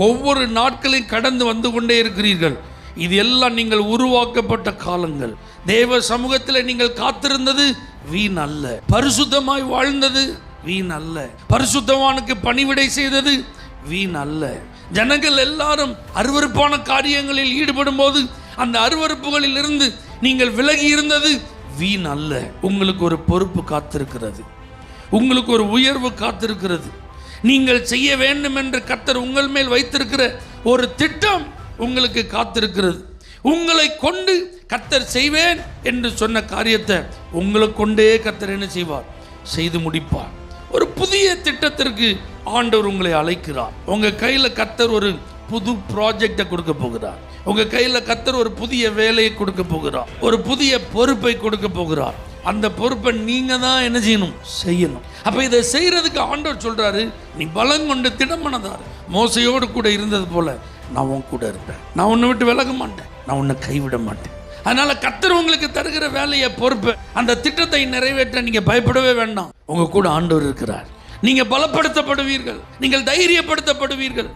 ஒவ்வொரு நாட்களையும் கடந்து வந்து கொண்டே இருக்கிறீர்கள். இது எல்லாம் நீங்கள் உருவாக்கப்பட்ட காலங்கள். தேவ சமூகத்தில் நீங்கள் காத்திருந்தது வீண் அல்ல. பரிசுத்தமாய் வாழ்ந்தது வீண் அல்ல. பரிசுத்தவானுக்கு பணிவிடை செய்தது வீண் அல்ல. ஜனங்கள் எல்லாரும் அருவருப்பான காரியங்களில் ஈடுபடும் போது அந்த அருவருப்புகளில் இருந்து நீங்கள் விலகி இருந்தது வீண் அல்ல. உங்களுக்கு ஒரு பொறுப்பு காத்திருக்கிறது. உங்களுக்கு ஒரு உயர்வு காத்திருக்கிறது. நீங்கள் செய்ய வேண்டும் என்று கர்த்தர் உங்கள் மேல் வைத்திருக்கிற ஒரு திட்டம் உங்களுக்கு காத்திருக்கிறது. உங்களை கொண்டு கர்த்தர் செய்வேன் என்று சொன்ன காரியத்தை உங்களை கொண்டே கர்த்தர் என்ன செய்வார்? செய்து முடிப்பார். ஒரு புதிய திட்டத்திற்கு ஆண்டவர் உங்களை அழைக்கிறார். உங்க கையில கர்த்தர் ஒரு புது ப்ராஜெக்டை கொடுக்க போகிறார். உங்க கையில கர்த்தர் ஒரு புதிய வேலையை கொடுக்க போகிறார். ஒரு புதிய பொறுப்பை கொடுக்க போகிறார். அந்த பொறுப்பை நீங்க தான் என்ன செய்யணும். அப்ப இதை செய்யறதுக்கு ஆண்டவர் சொல்றாரு, நீ பலம் கொண்டு திடமனதார். மோசையோடு கூட இருந்தது போல நான் உன் கூட இருப்பேன். நான் உன்னை விட்டு விலக மாட்டேன். நான் உன்னை கைவிட மாட்டேன். அதனால கர்த்தர் உங்களுக்கு தருகிற வேலையை, பொறுப்பு, அந்த திட்டத்தை நிறைவேற்ற நீங்க பயப்படவே வேண்டாம். உங்க கூட ஆண்டவர் இருக்கிறார். நீங்க பலப்படுத்தப்படுவீர்கள். நீங்கள் தைரியப்படுத்தப்படுவீர்கள்.